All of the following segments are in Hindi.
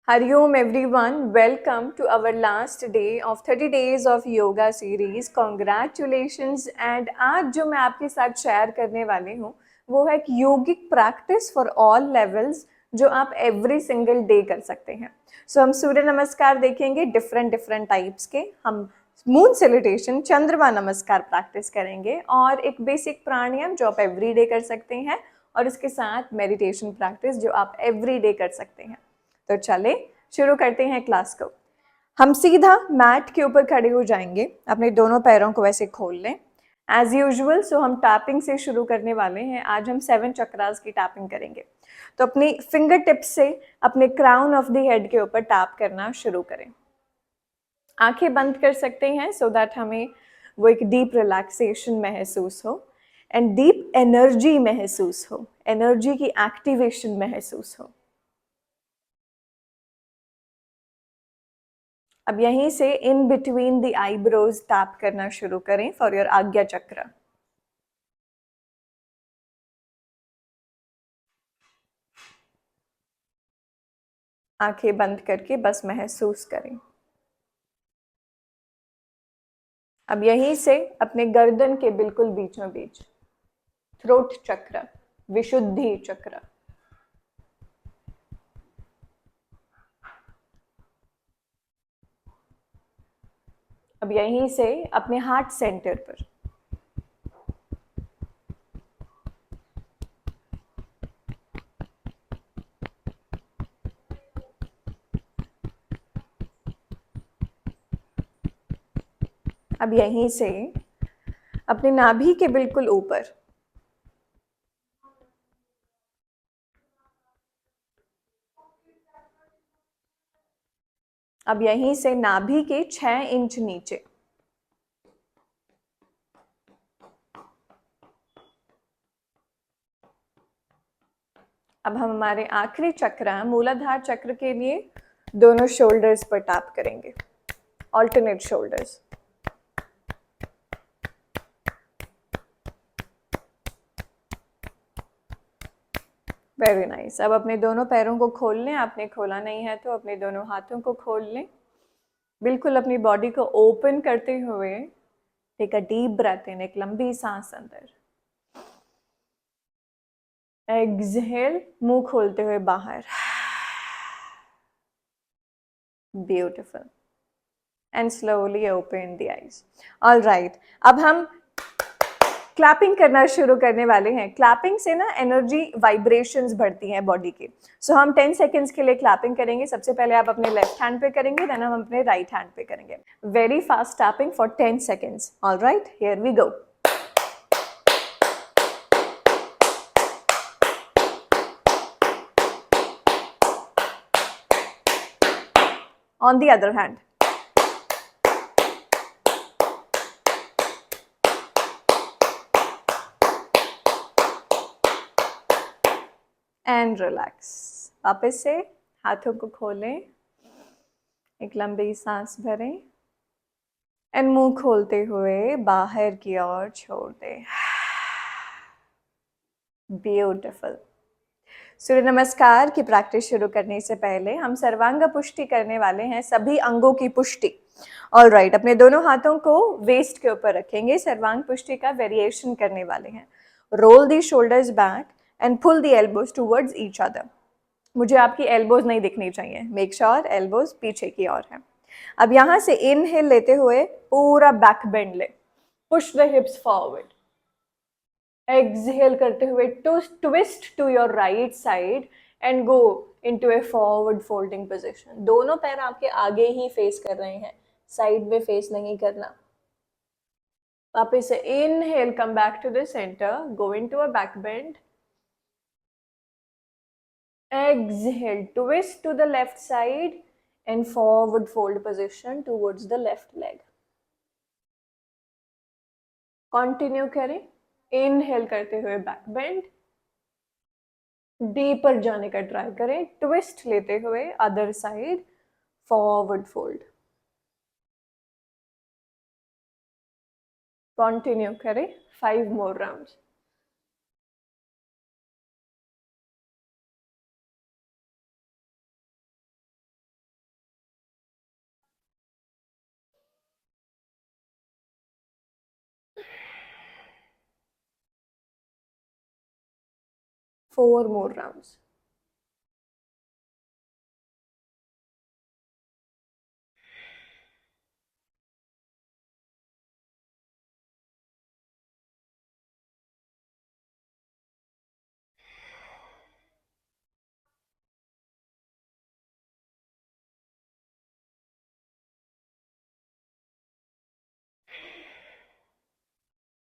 Hariom everyone, welcome to our last day of 30 days of yoga series. Congratulations and आज जो मैं आपके साथ शेयर करने वाली हूँ वो है एक योगिक प्रैक्टिस फॉर ऑल लेवल्स जो आप एवरी सिंगल डे कर सकते हैं. सो हम सूर्य नमस्कार देखेंगे डिफरेंट टाइप्स के. हम मून सैल्यूटेशन चंद्रमा नमस्कार प्रैक्टिस करेंगे और एक बेसिक प्राणायाम जो आप एवरी डे कर सकते हैं और इसके साथ मेडिटेशन प्रैक्टिस जो आप एवरी डे कर सकते हैं. तो चले शुरू करते हैं क्लास को. हम सीधा मैट के ऊपर खड़े हो जाएंगे. अपने दोनों पैरों को वैसे खोल लें एज यूजुअल. सो हम टैपिंग से शुरू करने वाले हैं. आज हम 7 चक्रास की टैपिंग करेंगे. तो अपनी फिंगर टिप्स से अपने क्राउन ऑफ द हेड के ऊपर टैप करना शुरू करें. आंखें बंद कर सकते हैं सो दैट हमें वो एक डीप रिलैक्सेशन महसूस हो एंड डीप एनर्जी महसूस हो, एनर्जी की एक्टिवेशन महसूस हो. अब यहीं से in between the eyebrows tap करना शुरू करें फॉर योर आज्ञा चक्र. आंखें बंद करके बस महसूस करें. अब यहीं से अपने गर्दन के बिल्कुल बीचों बीच थ्रोट चक्र, विशुद्धि चक्र. अब यहीं से अपने हार्ट सेंटर पर. अब यहीं से अपने नाभि के बिल्कुल ऊपर. अब यहीं से नाभि के 6 इंच नीचे. अब हम हमारे आखिरी चक्र मूलाधार चक्र के लिए दोनों शोल्डर्स पर टैप करेंगे. Alternate shoulders. Very nice. अब अपने दोनों पैरों को खोल लें. आपने खोला नहीं है तो अपने दोनों हाथों को खोल लें. बिल्कुल अपनी बॉडी को ओपन करते हुए टेक अ डीप ब्रेथ इन. एक लंबी सांस अंदर. एक्सहेल, मुंह खोलते हुए बाहर. Beautiful. And slowly open the eyes. All right. अब हम क्लैपिंग करना शुरू करने वाले हैं. क्लैपिंग से ना एनर्जी वाइब्रेशंस बढ़ती हैं बॉडी की. सो हम 10 सेकेंड्स के लिए क्लैपिंग करेंगे. सबसे पहले आप अपने लेफ्ट हैंड पे करेंगे, देन हम अपने राइट हैंड पे करेंगे. Very fast tapping for 10 seconds. All right, here we go. On the other hand. And relax. वापस से हाथों को खोलें. एक लंबी सांस भरें एंड मुंह खोलते हुए बाहर की ओर छोड़ दें. ब्यूटिफुल. सूर्य नमस्कार की प्रैक्टिस शुरू करने से पहले हम सर्वांग पुष्टि करने वाले हैं, सभी अंगों की पुष्टि. All right. अपने दोनों हाथों को वेस्ट के ऊपर रखेंगे. सर्वांग पुष्टि का वेरिएशन करने वाले हैं. Roll the shoulders back and pull the elbows towards each other. मुझे आपकी एल्बोज नहीं दिखनी चाहिए. मेक श्योर एल्बोज पीछे की ओर है. अब यहां से इनहेल लेते हुए पूरा बैक बेंड ले. Push the hips forward. Exhale करते हुए twist to your right side and go into a forward folding position. दोनों पैर आपके आगे ही फेस कर रहे हैं, साइड में फेस नहीं करना. वापस से inhale, come back to the centre, go into a back bend. Exhale, twist to the left side and forward fold position towards the left leg. Continue करें. Inhale करते हुए back bend. डीपर जाने का ट्राई करें. ट्विस्ट लेते हुए other side, forward fold. Continue करें. 5 more rounds. 4 more rounds.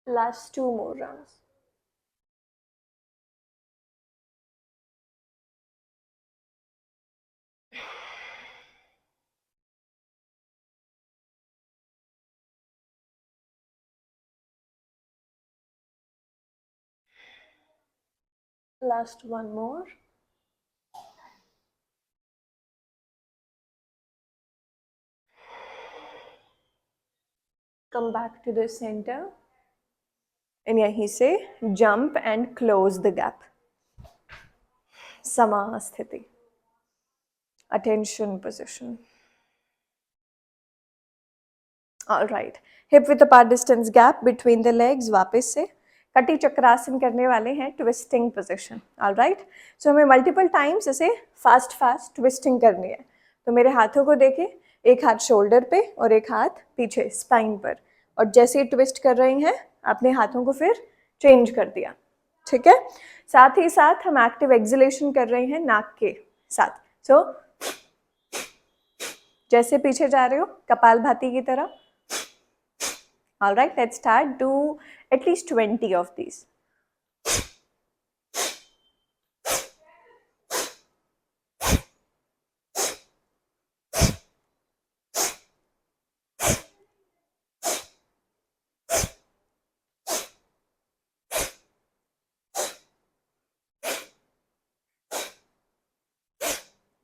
Last 2 more rounds. Last 1 more. Come back to the center. And यहीं से jump and close the gap. Samasthiti. Attention position. All right. Hip width apart distance gap between the legs. वापस से कटी चक्रासन करने वाले हैं, twisting position. All right. So हमें मल्टीपल टाइम्स इसे फास्ट ट्विस्टिंग करनी है. तो मेरे हाथों को देखें, एक हाथ शोल्डर पे और एक हाथ पीछे स्पाइन पर, और जैसे ही ट्विस्ट कर रही हैं अपने हाथों को फिर चेंज कर दिया. ठीक है. साथ ही साथ हम एक्टिव एक्सलेशन कर रहे हैं नाक के साथ. सो जैसे पीछे जा रहे हो कपालभाति की तरह. All right, let's start. Do at least 20 of these.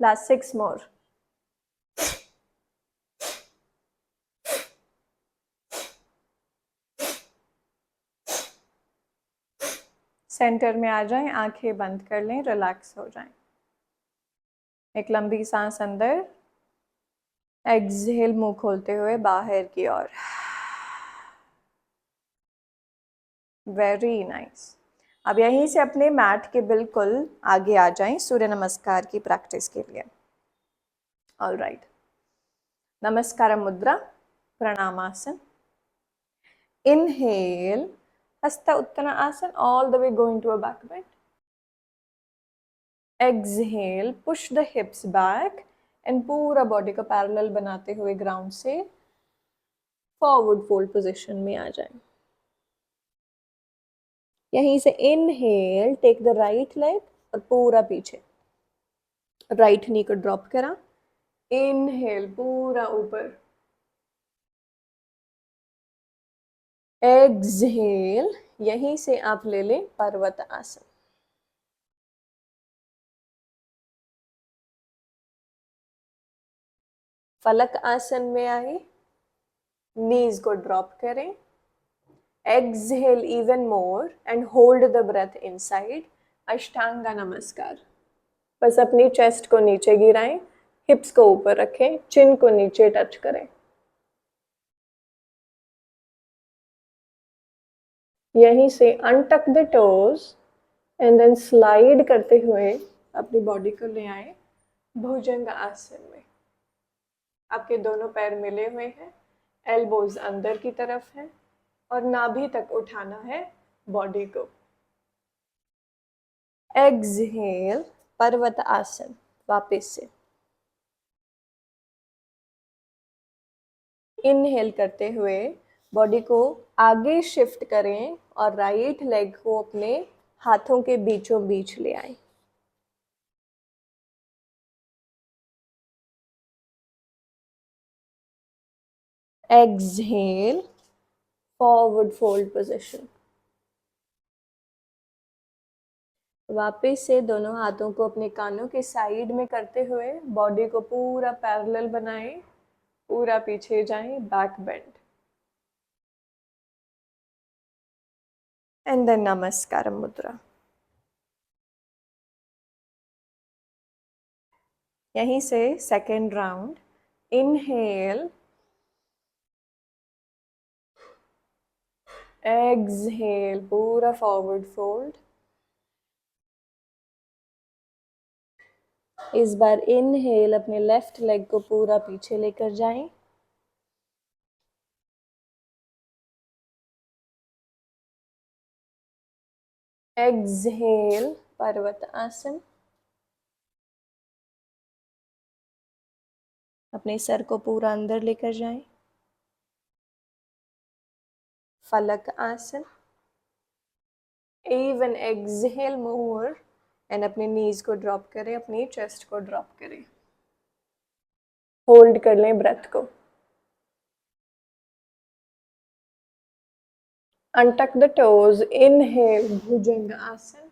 Last 6 more. Centre में आ जाएं, आंखें बंद कर लें, रिलैक्स हो जाएं. एक लंबी सांस अंदर, एक्सहेल मुंह खोलते हुए बाहर की ओर. Very nice. अब यहीं से अपने मैट के बिल्कुल आगे आ जाएं सूर्य नमस्कार की प्रैक्टिस के लिए. All right. नमस्कार मुद्रा, Pranamasana. Inhale, Hasta Uttanasana, all the way going to a back bend. Exhale, push the hips back and पूरा body को parallel बनाते हुए ground से forward fold position में आ जाएं. यहीं से inhale, take the right leg और पूरा पीछे. Right knee को drop करा. Inhale, पूरा ऊपर. Exhale, यहीं से आप ले लें पर्वत आसन. फलक आसन में आए, नीज को ड्रॉप करें. Exhale even more and hold the breath inside. Ashtanga Namaskar. बस अपनी चेस्ट को नीचे गिराएं, हिप्स को ऊपर रखें, चिन को नीचे टच करें. यहीं से untuck the toes and then slide करते हुए अपनी बॉडी को ले आए भुजंग आसन में. आपके दोनों पैर मिले हुए हैं, एल्बोज अंदर की तरफ है और नाभि तक उठाना है बॉडी को. एक्सहेल, पर्वत आसन. वापस से इनहेल करते हुए बॉडी को आगे शिफ्ट करें और राइट लेग को अपने हाथों के बीचों बीच ले आए. Exhale, forward fold position. वापस से दोनों हाथों को अपने कानों के साइड में करते हुए बॉडी को पूरा पैरेलल बनाएं, पूरा पीछे जाएं, बैक बेंड. एंड देन नमस्कार मुद्रा. यहीं से सेकेंड राउंड. इनहेल, एक्सहेल, पूरा फॉरवर्ड फोल्ड. इस बार इनहेल, अपने लेफ्ट लेग को पूरा पीछे लेकर जाएं। एक्सहेल, पर्वत आसन। अपने सर को पूरा अंदर लेकर जाएं। फलक आसन। इवन एक्सहेल मोर एंड अपने नीज को ड्रॉप करें, अपनी चेस्ट को ड्रॉप करें। होल्ड कर लें ब्रेथ को। अनटक द टोज, इनहेल भुजंग आसन।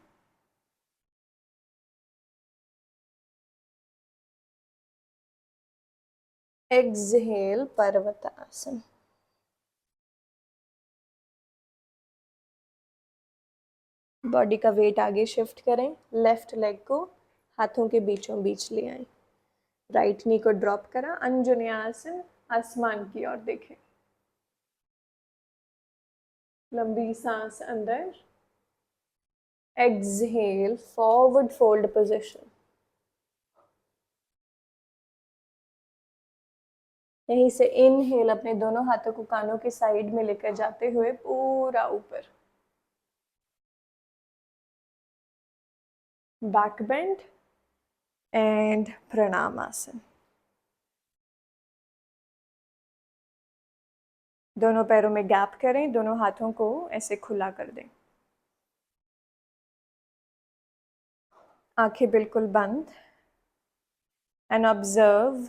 एक्सहेल पर्वत आसन। बॉडी का वेट आगे शिफ्ट करें, लेफ्ट लेग को हाथों के बीचों बीच ले आए, राइट नी को ड्रॉप करा, अंजुनी आसन, आसमान की ओर देखें। लंबी सांस अंदर। Exhale forward fold position. यहीं से इनहेल, अपने दोनों हाथों को कानों की साइड में लेकर जाते हुए पूरा ऊपर। बैक बेंड एंड प्रणाम आसन। दोनों पैरों में गैप करें, दोनों हाथों को ऐसे खुला कर दें। आंखें बिल्कुल बंद and observe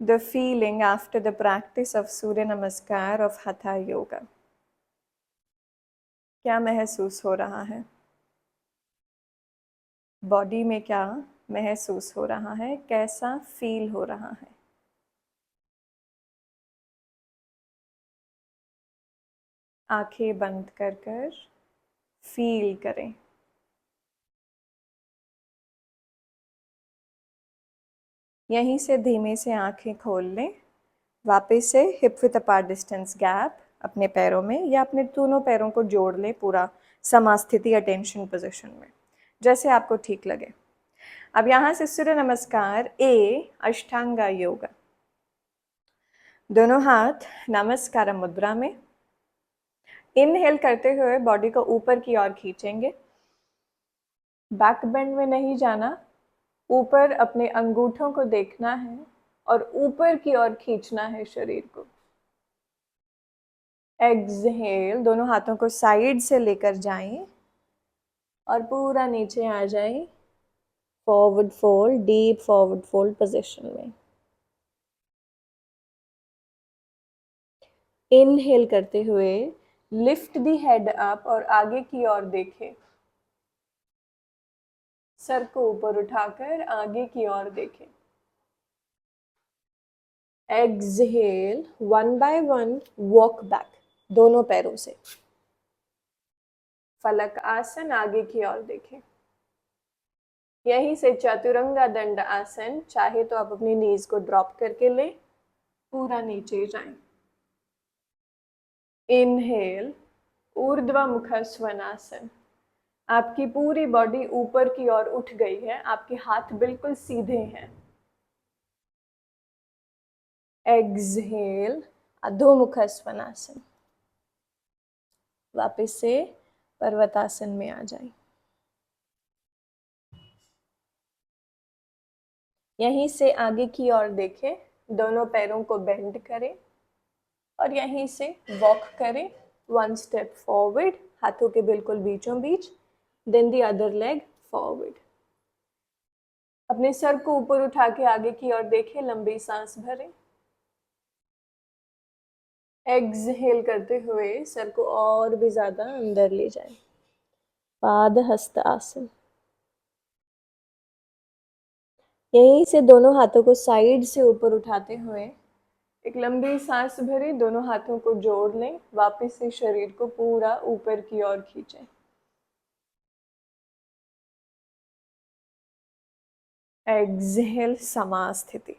the feeling after the practice of Surya Namaskar of Hatha Yoga. क्या महसूस हो रहा है? बॉडी में क्या महसूस हो रहा है? कैसा फील हो रहा है? आंखें बंद कर कर फील करें। यहीं से धीमे से आंखें खोल लें। वापस से hip with apart distance gap अपने पैरों में, या अपने दोनों पैरों को जोड़ लें पूरा समास्थिति अटेंशन पोजीशन में, जैसे आपको ठीक लगे। अब यहाँ से सूर्य नमस्कार ए अष्टांगा योगा। दोनों हाथ नमस्कार मुद्रा में। इनहेल करते हुए बॉडी को ऊपर की ओर खींचेंगे। बैक बेंड में नहीं जाना, ऊपर अपने अंगूठों को देखना है और ऊपर की ओर खींचना है शरीर को। एक्सहेल, दोनों हाथों को साइड से लेकर जाएं और पूरा नीचे आ जाएं, forward fold, deep forward fold position में। इनहेल करते हुए लिफ्ट दी हेड अप और आगे की ओर देखें। सर को ऊपर उठाकर आगे की ओर देखें। Exhale, one by one walk back, दोनों पैरों से। फलक आसन, आगे की ओर देखें। यहीं से चतुरंगा दंड आसन, चाहे तो आप अपनी नीज को ड्रॉप करके लें, पूरा नीचे जाएं। इनहेल, ऊर्ध्वमुख स्वनासन। आपकी पूरी बॉडी ऊपर की ओर उठ गई है, आपके हाथ बिल्कुल सीधे हैं। एक्सहेल, अधोमुख स्वनासन। वापस से पर्वतासन में आ जाए। यहीं से आगे की ओर देखें, दोनों पैरों को बेंड करें और यहीं से वॉक करें। वन स्टेप फॉरवर्ड, हाथों के बिल्कुल बीचों बीच, then the other leg forward. अपने सर को ऊपर उठा के आगे की ओर देखें, लंबी सांस भरें। एक्सहेल करते हुए सर को और भी ज्यादा अंदर ले जाएं। पाद हस्त आसन। यहीं से दोनों हाथों को साइड से ऊपर उठाते हुए एक लंबी सांस भरें, दोनों हाथों को जोड़ लें, वापस से शरीर को पूरा ऊपर की ओर खींचें। Exhale, Samasthiti.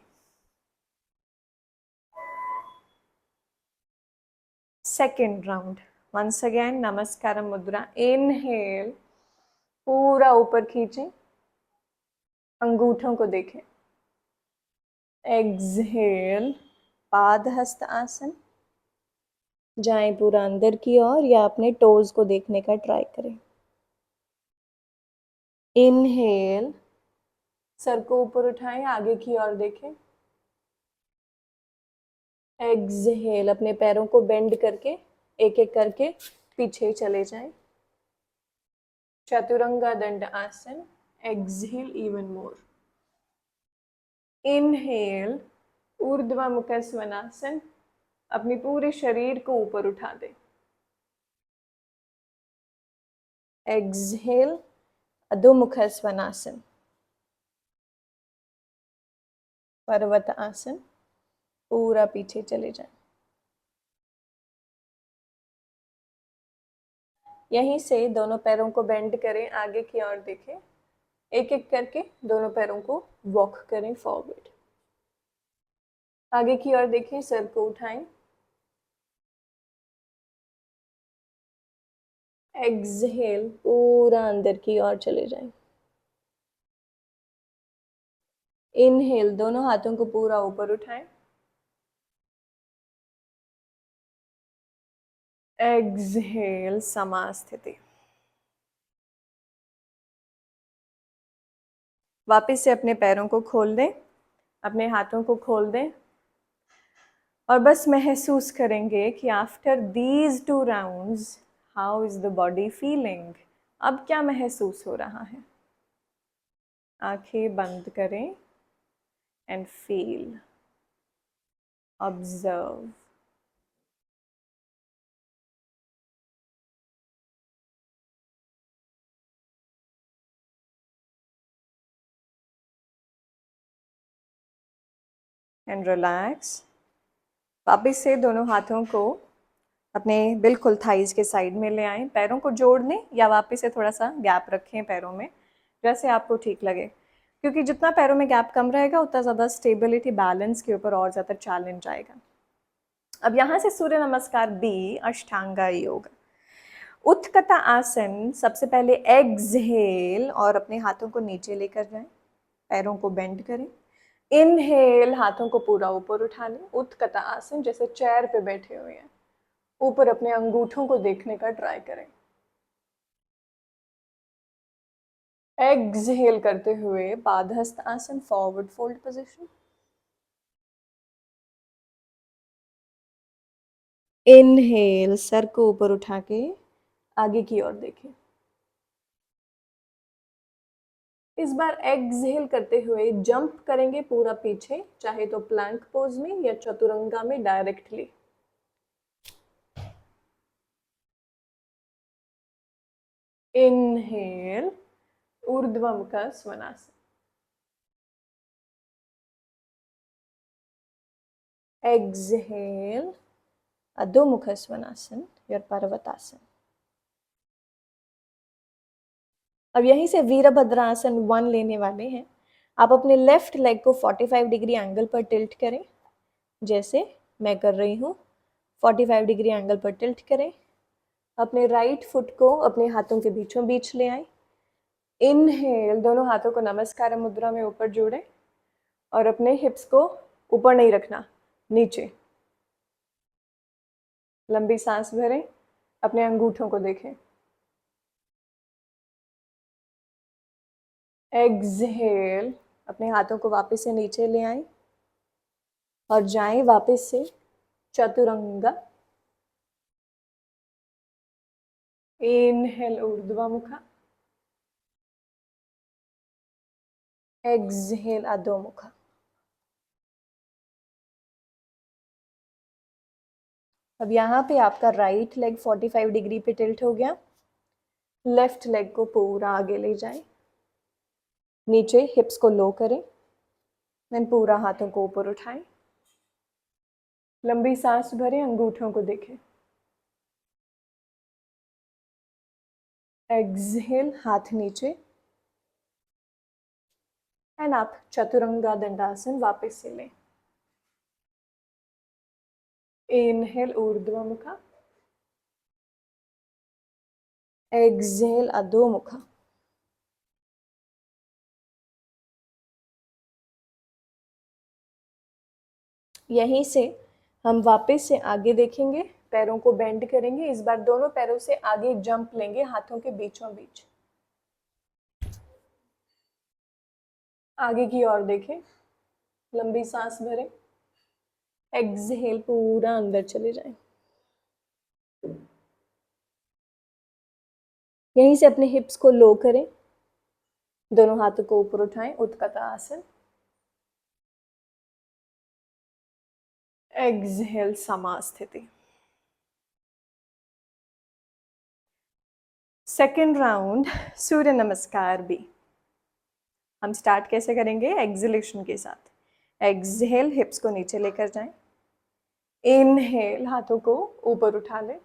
Second round, once again Namaskar Mudra. Inhale, पूरा ऊपर खींचें। अंगूठों को देखें। एक्सहेल, पादहस्त आसन। जाएं पूरा अंदर की ओर या अपने टोज को देखने का ट्राई करें। इनहेल, सर को ऊपर उठाएं, आगे की ओर देखें। एक्सहेल, अपने पैरों को बेंड करके एक एक करके पीछे चले जाएं। चतुरंगा दंड आसन। एक्सहेल इवन मोर। इनहेल, ऊर्ध्वमुख स्वनासन। अपने पूरे शरीर को ऊपर उठा दें। एक्सहेल, अधोमुख स्वनासन। पर्वत आसन, पूरा पीछे चले जाएं। यहीं से दोनों पैरों को बेंड करें, आगे की ओर देखें। एक एक करके दोनों पैरों को वॉक करें फॉरवर्ड। आगे की ओर देखें, सर को उठाएं। एक्सहेल, पूरा अंदर की ओर चले जाएं। इनहेल, दोनों हाथों को पूरा ऊपर उठाएं। एक्सहेल, समास्थिति। वापस से अपने पैरों को खोल दें, अपने हाथों को खोल दें और बस महसूस करेंगे कि after these 2 rounds how is the body feeling. अब क्या महसूस हो रहा है। आंखें बंद करें and feel, observe. And relax. वापस से दोनों हाथों को अपने बिल्कुल थाइज के साइड में ले आएं। पैरों को जोड़ लें या वापस से थोड़ा सा गैप रखें पैरों में, जैसे आपको ठीक लगे, क्योंकि जितना पैरों में गैप कम रहेगा उतना ज़्यादा स्टेबिलिटी, बैलेंस के ऊपर और ज़्यादा चैलेंज आएगा। अब यहाँ से सूर्य नमस्कार बी, अष्टांगा योग। उत्कटा आसन, सबसे पहले एक्सहेल और अपने हाथों को नीचे लेकर जाएं, पैरों को बेंड करें। इनहेल, हाथों को पूरा ऊपर उठा लें। उत्कटा आसन, जैसे चेयर पे बैठे हुए हैं, ऊपर अपने अंगूठों को देखने का ट्राई करें। एक्सहेल करते हुए पादहस्त आसन, forward fold position. Inhale, sir को ऊपर उठा के आगे की ओर देखें। इस बार एक्सहेल करते हुए जंप करेंगे पूरा पीछे, चाहे तो प्लैंक पोज में या चतुरंगा में डायरेक्टली। इनहेल, ऊर्ध्वमुख स्वनासन। एक्सहेल, अधोमुख स्वनासन या पर्वतासन। अब यहीं से वीरभद्रासन 1 लेने वाले हैं। आप अपने लेफ्ट लेग को 45 डिग्री एंगल पर टिल्ट करें, जैसे मैं कर रही हूँ। 45 डिग्री एंगल पर टिल्ट करें। अपने राइट फुट को अपने हाथों के बीचों बीच ले आए। इनहेल, दोनों हाथों को नमस्कार मुद्रा में ऊपर जोड़ें और अपने हिप्स को ऊपर नहीं रखना, नीचे। लंबी सांस भरें, अपने अंगूठों को देखें। एक्सहेल, अपने हाथों को वापस से नीचे ले आएं और जाएं वापस से चतुरंगा। इनहेल, ऊर्ध्वमुख। एक्सहेल, अधोमुख। अब यहाँ पे आपका राइट लेग 45 डिग्री पे टिल्ट हो गया। लेफ्ट लेग को पूरा आगे ले जाएं, नीचे हिप्स को लो करें, देन पूरा हाथों को ऊपर उठाएं। लंबी सांस भरें, अंगूठों को देखें। एक्सहेल, हाथ नीचे एंड आप चतुरंगा दंडासन वापस से लें। इनहेल, ऊर्ध्वमुख। एक्सहेल, अधोमुख। यहीं से हम वापस से आगे देखेंगे, पैरों को बेंड करेंगे। इस बार दोनों पैरों से आगे जंप लेंगे, हाथों के बीचों बीच। आगे की ओर देखें, लंबी सांस भरें, एक्सहेल, पूरा अंदर चले जाएं। यहीं से अपने हिप्स को लो करें, दोनों हाथों को ऊपर उठाएं, उत्कट आसन। एक्सहेल, समास्थिति। सेकेंड राउंड सूर्य नमस्कार भी। हम स्टार्ट कैसे करेंगे? एक्सहेलेशन के साथ। एक्सहेल, हिप्स को नीचे लेकर जाएं। इनहेल, हाथों को ऊपर उठा लें।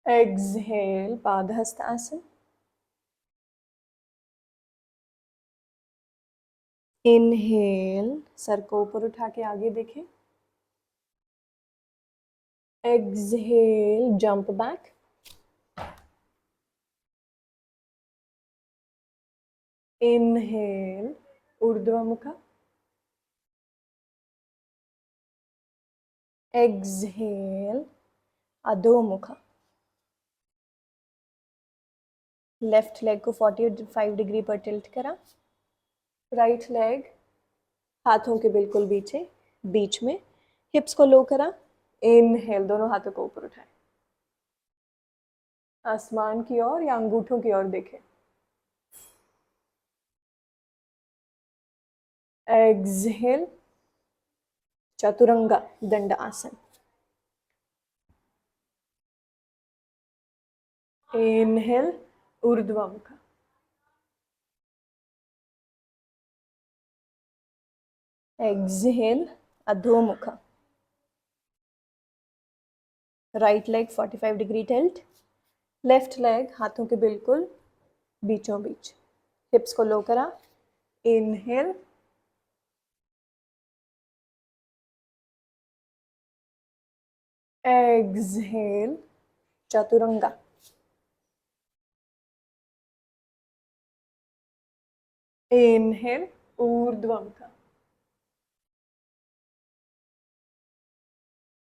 एक्सहेल, पादहस्त आसन। इनहेल, सर को ऊपर उठा के आगे देखें। Exhale, jump back. Inhale, Urdhvamukha. Exhale, Adhomukha. Left leg को 45 डिग्री पर टिल्ट करा। राइट लेग हाथों के बिल्कुल बीच में, हिप्स को लो करा। इनहेल, दोनों हाथों को ऊपर उठाए, आसमान की ओर या अंगूठों की ओर देखें। Exhale, Chaturanga Danda Asana. Inhale, Urdhvamukha. Exhale, Adhomukha. Right leg 45 degree tilt. Left leg हाथों के बिल्कुल बीचों बीच, हिप्स को लो करा। Inhale, exhale, Chaturanga. Inhale, Urdhvamukha.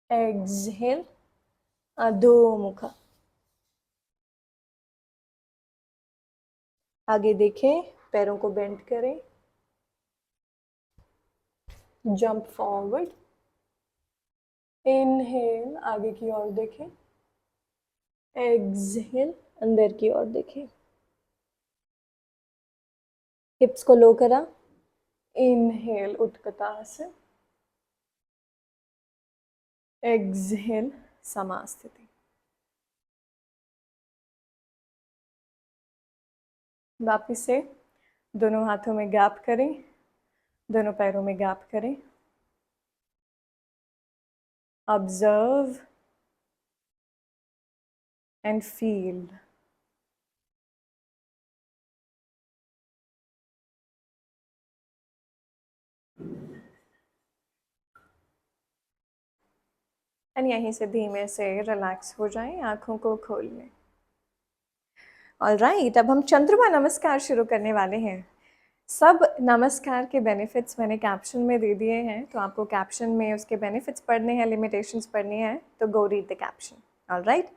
Exhale, Adhomukha. आगे देखें, पैरों को बेंड करें, जंप फॉरवर्ड। इनहेल, आगे की ओर देखें। एक्सहेल, अंदर की ओर देखें। हिप्स को लो करा। इनहेल, उत्कटासन। एक्सहेल, समास्थिति। वापिस से दोनों हाथों में गैप करें, दोनों पैरों में गैप करें। Observe and feel. एंड यहीं से धीमे से रिलैक्स हो जाएं, आंखों को खोल लें। ऑलराइट, अब हम चंद्रमा नमस्कार शुरू करने वाले हैं। सब नमस्कार के बेनिफिट्स मैंने कैप्शन में दे दिए हैं, तो आपको कैप्शन में उसके बेनिफिट्स पढ़ने हैं, लिमिटेशंस पढ़नी है, तो गो रीड द कैप्शन। ऑलराइट,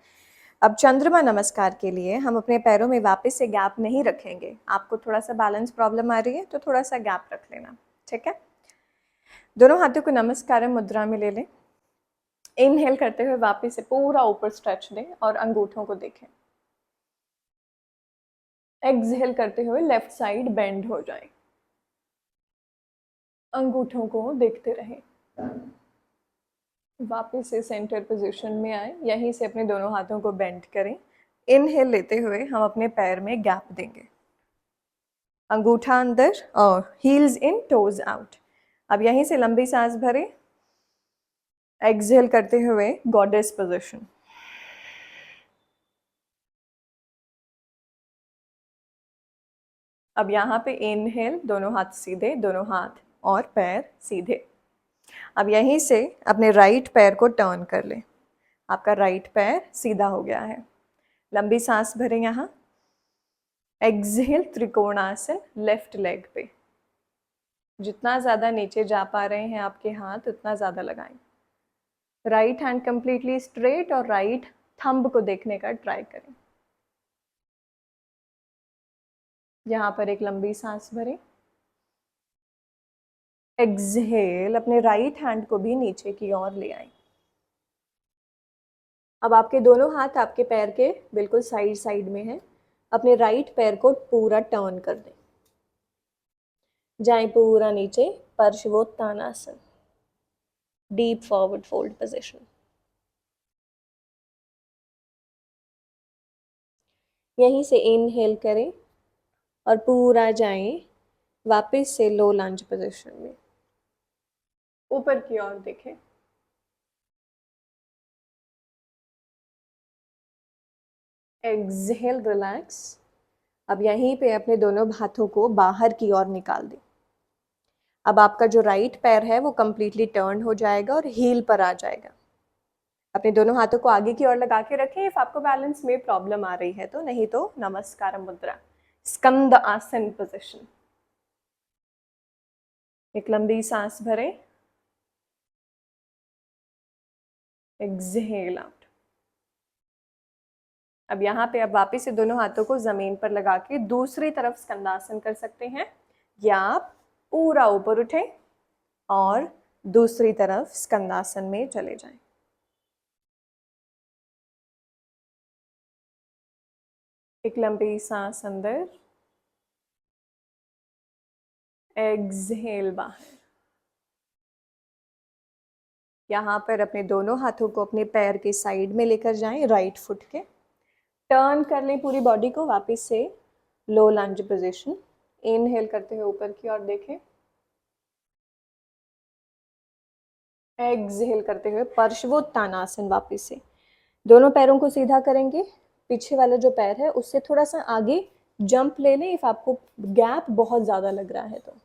अब चंद्रमा नमस्कार के लिए हम अपने पैरों में वापस से गैप नहीं रखेंगे। आपको थोड़ा सा बैलेंस प्रॉब्लम आ रही है तो थोड़ा सा गैप रख लेना, ठीक है। दोनों हाथों को नमस्कार मुद्रा में ले लें। इनहेल करते हुए वापस से पूरा ऊपर स्ट्रेच दें और अंगूठों को देखें। एक्सहेल करते हुए लेफ्ट साइड बेंड हो जाए, अंगूठों को देखते रहें। वापस से सेंटर पोजीशन में आए, यहीं से अपने दोनों हाथों को बेंड करें। इनहेल लेते हुए हम अपने पैर में गैप देंगे, अंगूठा अंदर और हील्स इन, टोज आउट। अब यहीं से लंबी सांस भरें। एक्सहेल करते हुए गॉडेस पोजीशन। अब यहाँ पे इनहेल, दोनों हाथ सीधे, दोनों हाथ और पैर सीधे। अब यहीं से अपने राइट पैर को टर्न कर लें, आपका राइट पैर सीधा हो गया है। लंबी सांस भरें यहाँ। एक्सहेल, त्रिकोणासन लेफ्ट लेग पे। जितना ज़्यादा नीचे जा पा रहे हैं आपके हाथ उतना ज़्यादा लगाएं। राइट हैंड कंप्लीटली स्ट्रेट और राइट थंब को देखने का ट्राई करें। यहाँ पर एक लंबी सांस भरें। एक्सहेल, अपने राइट हैंड को भी नीचे की ओर ले आएं। अब आपके दोनों हाथ आपके पैर के बिल्कुल साइड साइड में हैं। अपने राइट पैर को पूरा टर्न कर दें। जाएं पूरा नीचे, पार्श्वोत्तानासन, डीप फॉरवर्ड फोल्ड पोजीशन। यहीं से इनहेल करें और पूरा जाएं वापस से लो लंज पोजीशन में। ऊपर की ओर देखें। Exhale, relax. अब यहीं पे अपने दोनों हाथों को बाहर की ओर निकाल दें। अब आपका जो राइट पैर है वो कंप्लीटली टर्न हो जाएगा और हील पर आ जाएगा। अपने दोनों हाथों को आगे की ओर लगा के रखें इफ आपको बैलेंस में प्रॉब्लम आ रही है तो, नहीं तो नमस्कार मुद्रा, स्कंद आसन पोजीशन। एक लंबी सांस भरें। Exhale out. अब यहाँ पे आप वापस से दोनों हाथों को जमीन पर लगा के दूसरी तरफ स्कंदासन कर सकते हैं, या आप पूरा ऊपर उठें और दूसरी तरफ स्कंदासन में चले जाएं। एक लंबी सांस अंदर, एक्सहेल बाहर। यहाँ पर अपने दोनों हाथों को अपने पैर के साइड में लेकर जाएं, राइट फुट के। टर्न कर लें पूरी बॉडी को वापस से लो लंज पोजीशन। इनहेल करते हुए ऊपर की ओर देखें। एक्सहेल करते हुए पार्श्वोत्तानासन वापस से। दोनों पैरों को सीधा करेंगे। पीछे वाला जो पैर है उससे थोड़ा सा आगे जंप ले लें इफ आपको गैप बहुत ज़्यादा लग रहा है तो।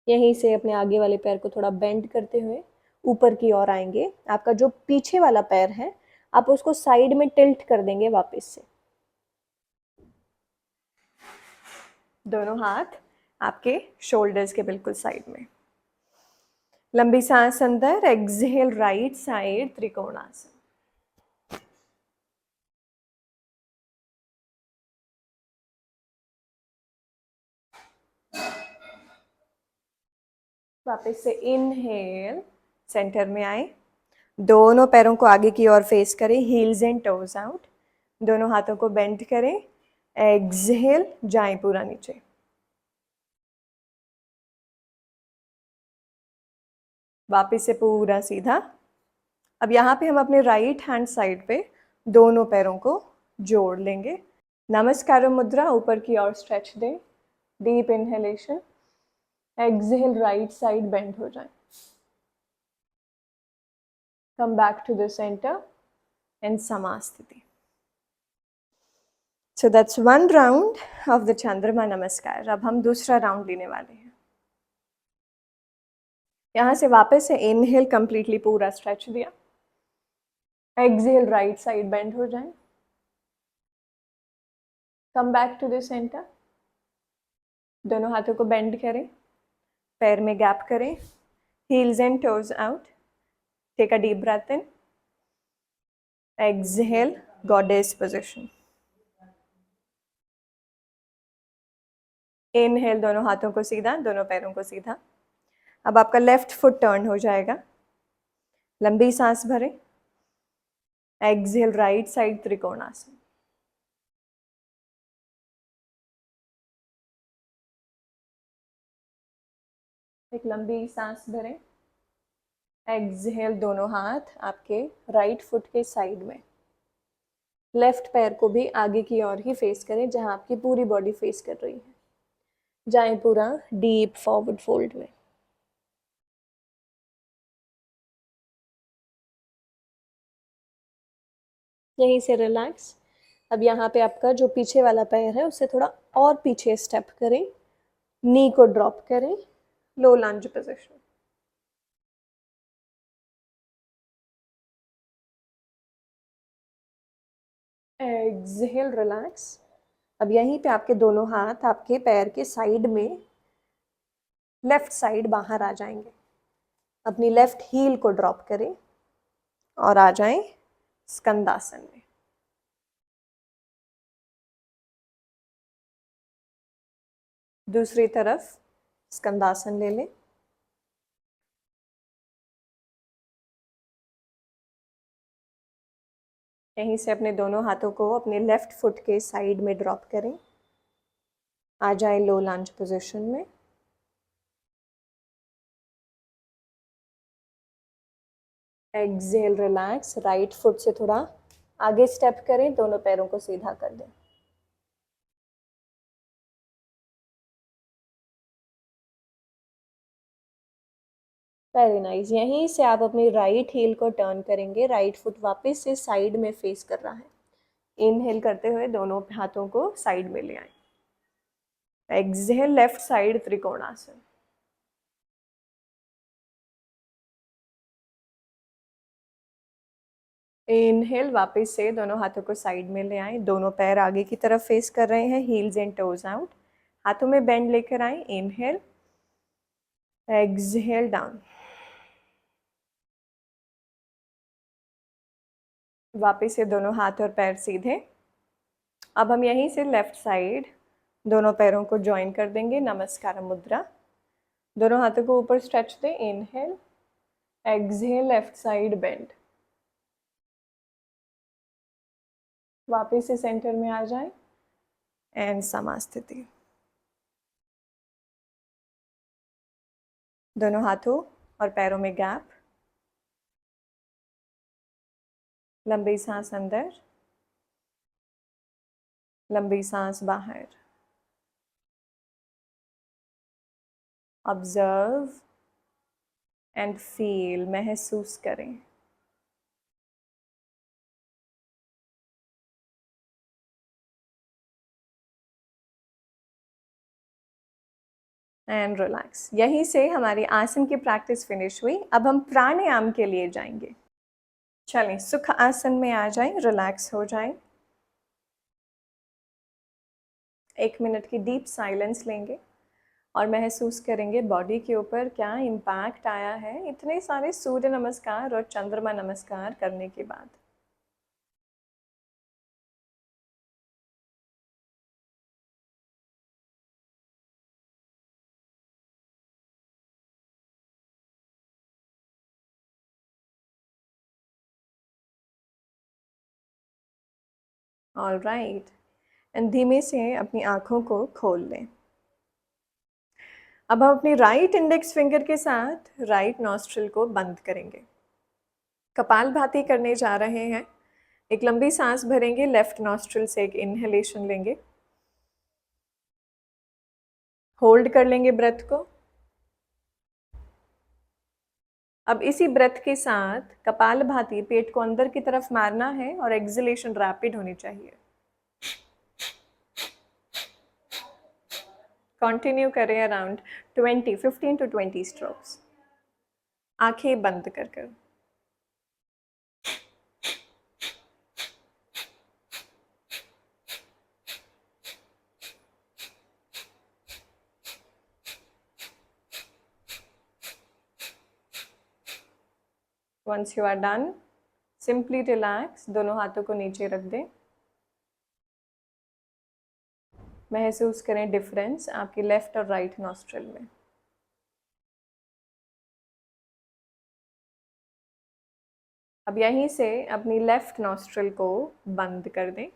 यहीं से अपने आगे वाले पैर को थोड़ा बेंड करते हुए ऊपर की ओर आएंगे। आपका जो पीछे वाला पैर है आप उसको साइड में टिल्ट कर देंगे वापस से। दोनों हाथ आपके शोल्डर्स के बिल्कुल साइड में। लंबी सांस अंदर, एक्सहेल राइट साइड त्रिकोणासन। वापस से इनहेल, सेंटर में आए। दोनों पैरों को आगे की ओर फेस करें, हील्स एंड टोज आउट। दोनों हाथों को बेंड करें। एक्सहेल, जाएं पूरा नीचे। वापस से पूरा सीधा। अब यहाँ पे हम अपने राइट हैंड साइड पे दोनों पैरों को जोड़ लेंगे। नमस्कार मुद्रा, ऊपर की ओर स्ट्रेच दें। Deep inhalation, exhale right side bend हो जाए। Come back to the centre and Samasthiti. So that's one round of the Chandrama Namaskar. अब हम दूसरा राउंड लेने वाले हैं। यहाँ से वापस से इनहेल, कंप्लीटली पूरा स्ट्रेच दिया। एक्सहेल राइट साइड बेंड हो जाए। Come back to the centre. दोनों हाथों को बेंड करें, पैर में गैप करें, heels and toes out. Take a deep breath in. Exhale, goddess position. Inhale, दोनों हाथों को सीधा, दोनों पैरों को सीधा। अब आपका लेफ्ट फुट टर्न हो जाएगा। लंबी सांस भरें। Exhale right side trikonasana. एक लंबी सांस भरें। एक्सहेल, दोनों हाथ आपके राइट फुट के साइड में। लेफ्ट पैर को भी आगे की ओर ही फेस करें जहां आपकी पूरी बॉडी फेस कर रही है। जाएं पूरा डीप फॉरवर्ड फोल्ड में। यहीं से रिलैक्स। अब यहाँ पे आपका जो पीछे वाला पैर है उससे थोड़ा और पीछे स्टेप करें। नी को ड्रॉप करें, लो लंज पोजीशन। Exhale, relax. अब यहीं पे आपके दोनों हाथ आपके पैर के साइड में, लेफ्ट साइड बाहर आ जाएंगे। अपनी लेफ्ट हील को ड्रॉप करें और आ जाएं स्कंदासन में। दूसरी तरफ स्कंदासन ले लें। यहीं से अपने दोनों हाथों को अपने लेफ्ट फुट के साइड में ड्रॉप करें। आ जाए लो लंज पोजीशन में। Exhale, relax. राइट फुट से थोड़ा आगे स्टेप करें, दोनों पैरों को सीधा कर दें। Very nice. यहीं से आप अपनी राइट हील को टर्न करेंगे, राइट फुट वापस से साइड में फेस कर रहा है। इनहेल करते हुए दोनों हाथों को साइड में ले आए। Exhale, left side trikonasana. Inhale, वापस से दोनों हाथों को साइड में ले आए, दोनों पैर आगे की तरफ फेस कर रहे हैं, हील्स एंड टोज आउट। हाथों में बेंड लेकर आए। Inhale, exhale, down. वापस से दोनों हाथ और पैर सीधे। अब हम यहीं से लेफ्ट साइड दोनों पैरों को ज्वाइन कर देंगे, नमस्कार मुद्रा। दोनों हाथों को ऊपर स्ट्रेच दें। Inhale, exhale, left side bend. वापस से सेंटर में आ जाए एंड समास्थिति। दोनों हाथों और पैरों में गैप। लंबी सांस अंदर, लंबी सांस बाहर। ऑब्जर्व एंड फील, महसूस करें। And relax. यहीं से हमारी आसन की प्रैक्टिस फिनिश हुई। अब हम प्राणायाम के लिए जाएंगे। चलें, सुख आसन में आ जाएं, रिलैक्स हो जाएं। 1 मिनट की डीप साइलेंस लेंगे और महसूस करेंगे बॉडी के ऊपर क्या इम्पैक्ट आया है इतने सारे सूर्य नमस्कार और चंद्रमा नमस्कार करने के बाद। ऑल राइट, एंड धीमे से अपनी आँखों को खोल लें। अब हम अपनी राइट इंडेक्स फिंगर के साथ राइट नॉस्ट्रिल को बंद करेंगे। कपालभाति करने जा रहे हैं। एक लंबी सांस भरेंगे, लेफ्ट नॉस्ट्रिल से एक इनहेलेशन लेंगे, होल्ड कर लेंगे ब्रेथ को। अब इसी ब्रेथ के साथ कपालभाति पेट को अंदर की तरफ मारना है और एक्सहेलेशन रैपिड होनी चाहिए। कंटिन्यू करें अराउंड 15 to 20 स्ट्रोक्स, आंखें बंद कर कर। Once you are done, simply relax, दोनों हाथों को नीचे रख दें। महसूस करें डिफरेंस आपकी लेफ्ट और राइट नॉस्ट्रिल में। अब यहीं से अपनी लेफ्ट नॉस्ट्रिल को बंद कर दें।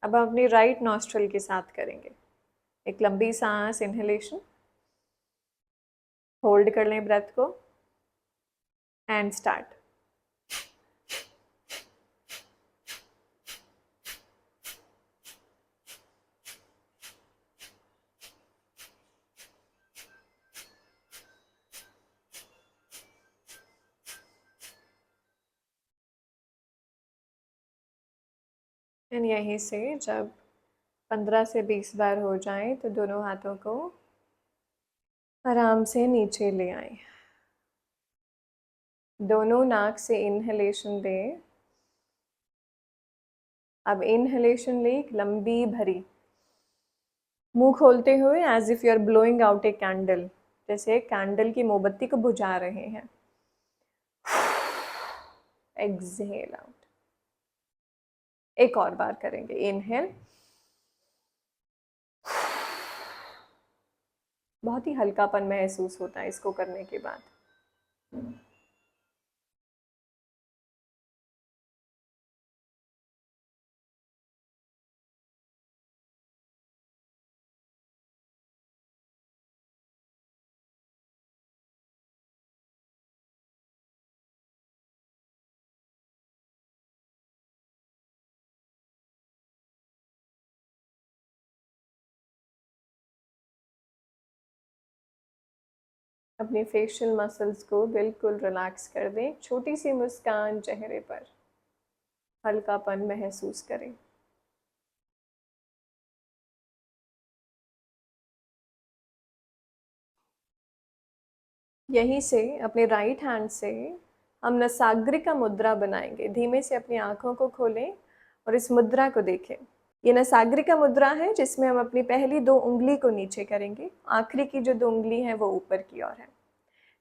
अब हम अपनी राइट नॉस्ट्रिल के साथ करेंगे। एक लंबी सांस इनहेलेशन, होल्ड कर लें ब्रेथ को एंड स्टार्ट। एंड यहीं से जब 15 से 20 बार हो जाए तो दोनों हाथों को आराम से नीचे ले आए। दोनों नाक से इनहेलेशन दें अब इनहेलेशन ले, एक लंबी भरी, मुंह खोलते हुए as if you are blowing out a candle, जैसे कैंडल की मोमबत्ती को बुझा रहे हैं। Exhale out. एक और बार करेंगे, इनहेल, बहुत ही हल्कापन महसूस होता है इसको करने के बाद। अपने फेशियल मसल्स को बिल्कुल रिलैक्स कर दें, छोटी सी मुस्कान चेहरे पर, हल्कापन महसूस करें। यहीं से अपने राइट हैंड से हम नसाग्रिका मुद्रा बनाएंगे। धीमे से अपनी आंखों को खोलें और इस मुद्रा को देखें। ये नसाग्रिका मुद्रा है जिसमें हम अपनी पहली 2 उंगली को नीचे करेंगे, आखिरी की जो 2 उंगली है वो ऊपर की ओर है।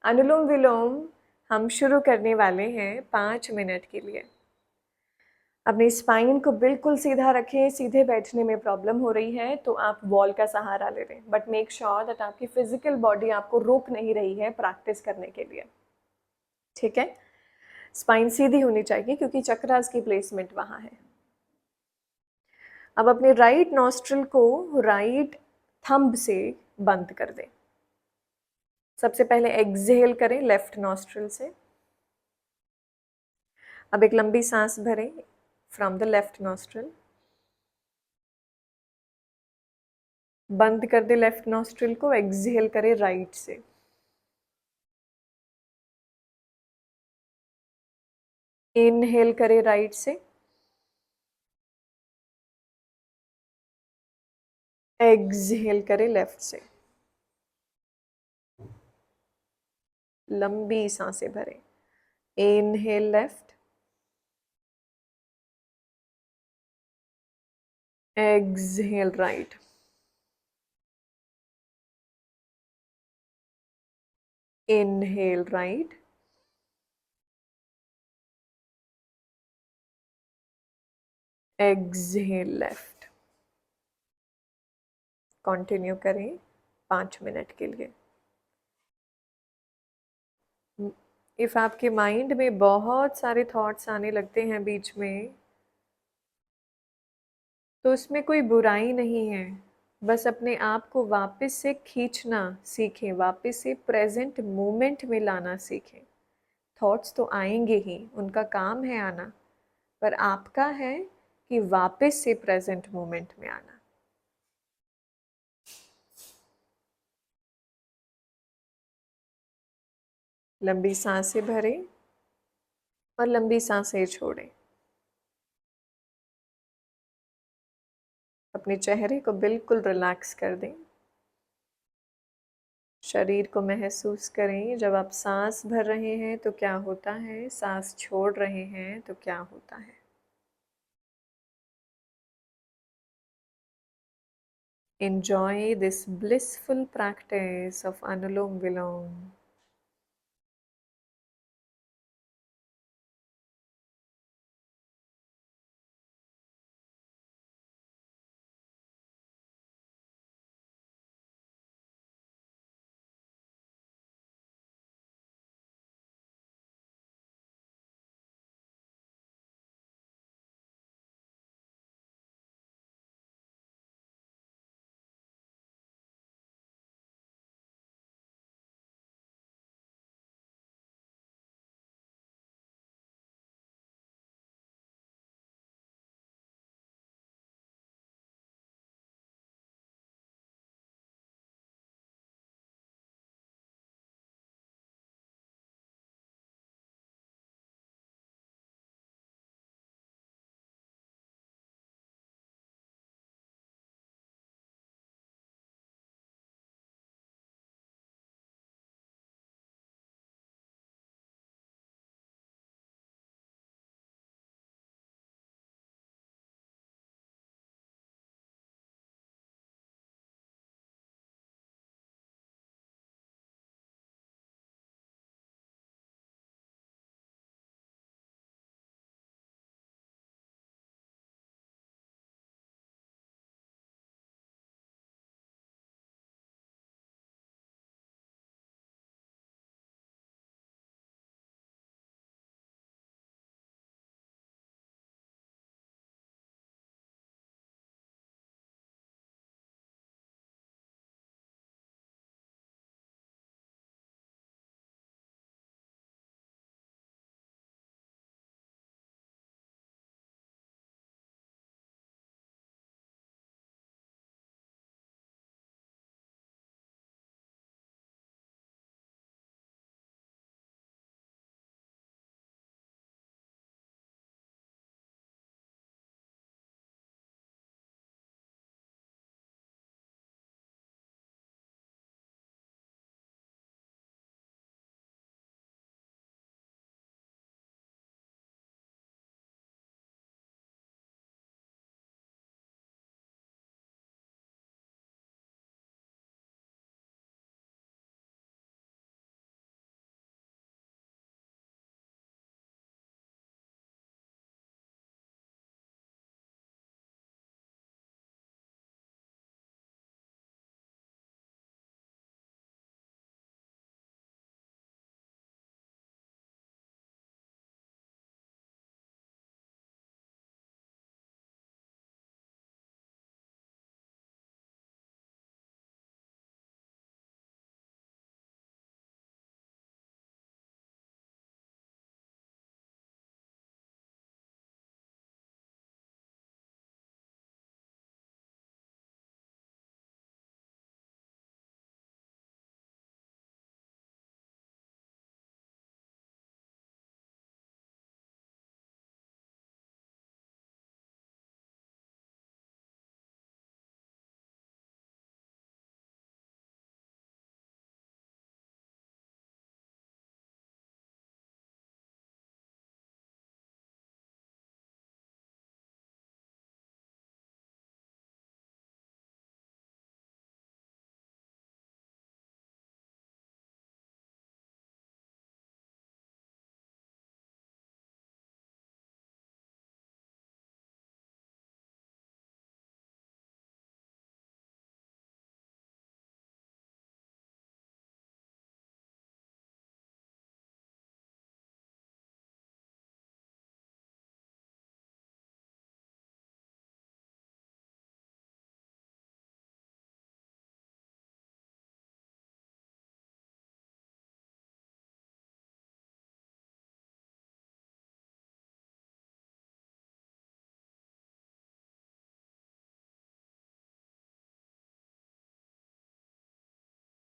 अनुलोम विलोम हम शुरू करने वाले हैं 5 मिनट के लिए। अपनी स्पाइन को बिल्कुल सीधा रखें। सीधे बैठने में प्रॉब्लम हो रही है तो आप वॉल का सहारा ले लें, बट मेक श्योर दैट आपकी फिजिकल बॉडी आपको रोक नहीं रही है प्रैक्टिस करने के लिए, ठीक है। स्पाइन सीधी होनी चाहिए क्योंकि चक्रास की प्लेसमेंट वहाँ है। अब अपने राइट नॉस्ट्रिल को राइट थंब से बंद कर दें। सबसे पहले एक्सहेल करें लेफ्ट नॉस्ट्रिल से। अब एक लंबी सांस भरें फ्रॉम द लेफ्ट नॉस्ट्रिल। बंद कर दे लेफ्ट नॉस्ट्रिल को, एक्सहेल करें राइट से। इनहेल करें राइट से, एक्सहेल करें लेफ्ट से। लंबी सांसें भरें। Inhale left, exhale right. Inhale right, exhale left. Continue करें 5 मिनट के लिए। इफ आपके माइंड में बहुत सारे थॉट्स आने लगते हैं बीच में, तो उसमें कोई बुराई नहीं है। बस अपने आप को वापस से खींचना सीखें, वापस से प्रेजेंट मोमेंट में लाना सीखें। थॉट्स तो आएंगे ही, उनका काम है आना, पर आपका है कि वापस से प्रेजेंट मोमेंट में आना। लंबी सांसें भरें और लंबी सांसें छोड़ें। अपने चेहरे को बिल्कुल रिलैक्स कर दें। शरीर को महसूस करें, जब आप सांस भर रहे हैं तो क्या होता है, सांस छोड़ रहे हैं तो क्या होता है। Enjoy this blissful practice of Anulom Vilom.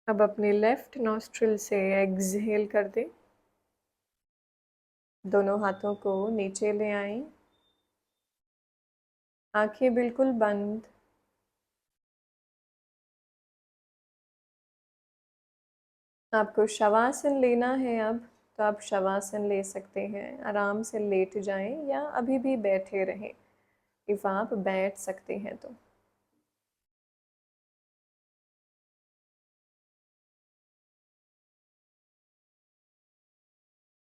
अब अपने लेफ्ट नॉस्ट्रिल से एक्सहेल कर दें। दोनों हाथों को नीचे ले आएं। आंखें बिल्कुल बंद। आपको शवासन लेना है अब, तो आप शवासन ले सकते हैं। आराम से लेट जाएं या अभी भी बैठे रहें, इफ़ आप बैठ सकते हैं तो।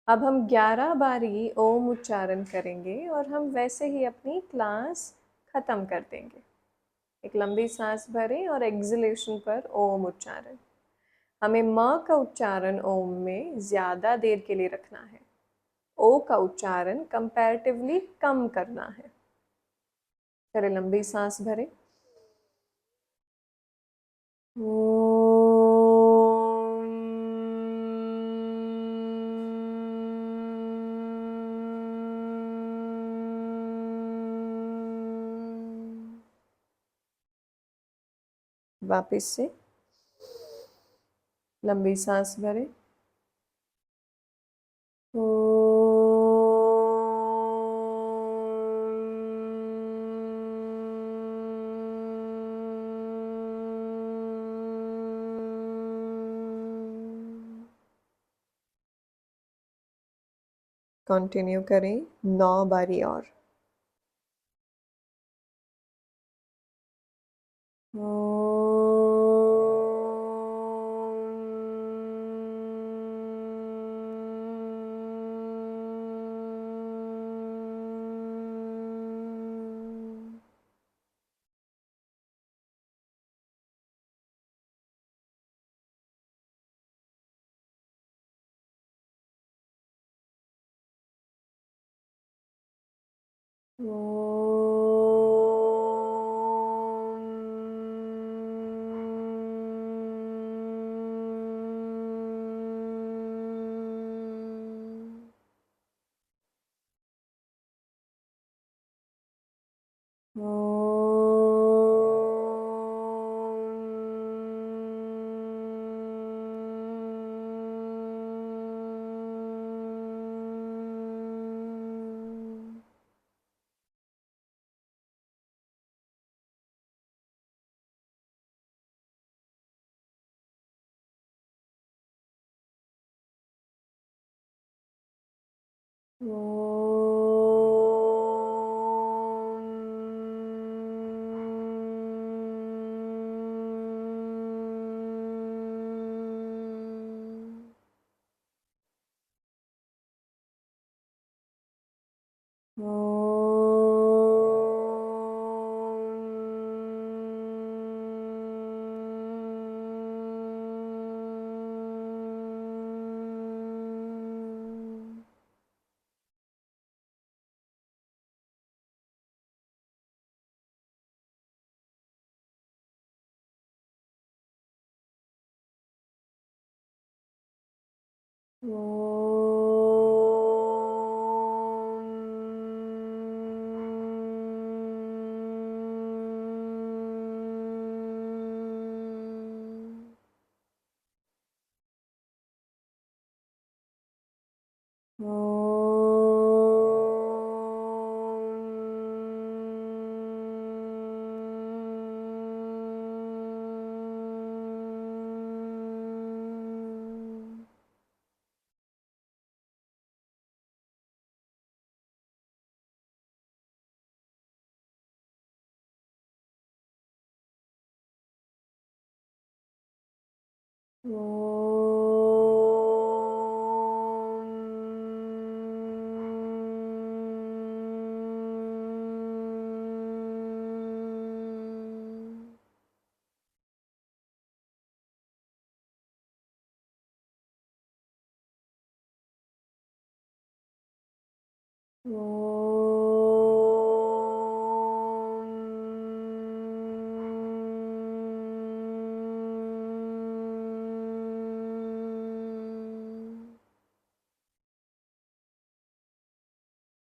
अब हम 11 बारी ओम उच्चारण करेंगे और हम वैसे ही अपनी क्लास ख़त्म कर देंगे। एक लंबी सांस भरें और एक्सलेशन पर ओम उच्चारण। हमें म का उच्चारण ओम में ज़्यादा देर के लिए रखना है। ओ का उच्चारण कंपैरेटिवली कम करना है। चलिए लंबी सांस भरें। वापस से लंबी सांस भरें। कंटिन्यू करें 9 बारी और।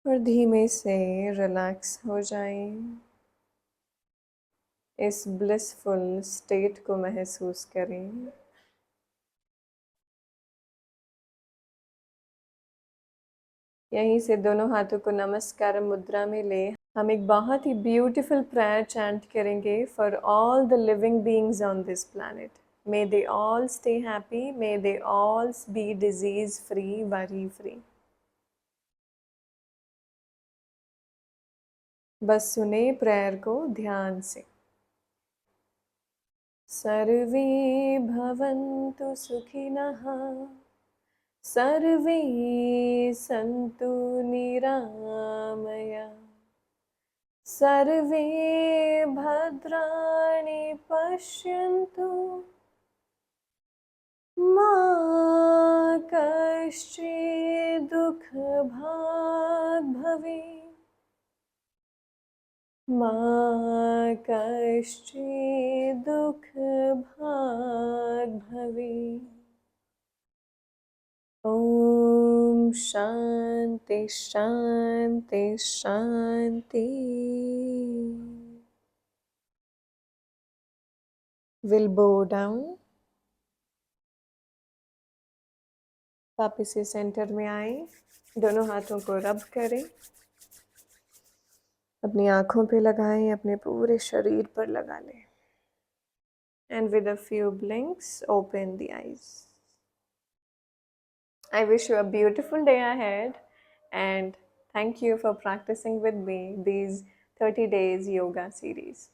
और धीमे से रिलैक्स हो जाएं। इस ब्लिसफुल स्टेट को महसूस करें। यहीं से दोनों हाथों को नमस्कार मुद्रा में ले हम एक बहुत ही ब्यूटीफुल प्रेयर चैंट करेंगे for all the living beings on this planet. May they all stay happy, may they all B disease free, worry free. बस सुने प्रेयर को ध्यान से. सर्वे भवन्तु सुखिनः, सर्वे सन्तु निरामया, सर्वे भद्राणि पश्यन्तु, मा कश्चित् दुःखभाग् भवेत्, मा कश्चित् दुःखभाग् भवेत्. ॐ शान्ति शान्ति शान्ति. Will bow down. वापिस से सेंटर में आए, दोनों हाथों को रब करें, अपनी आँखों पे लगाएं, अपने पूरे शरीर पर लगा लें. And with a few blinks, open the eyes. I wish you a beautiful day ahead and thank you for practicing with me these 30 days yoga series.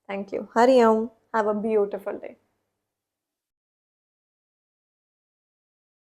Thank you. Hari Om. Have a beautiful day.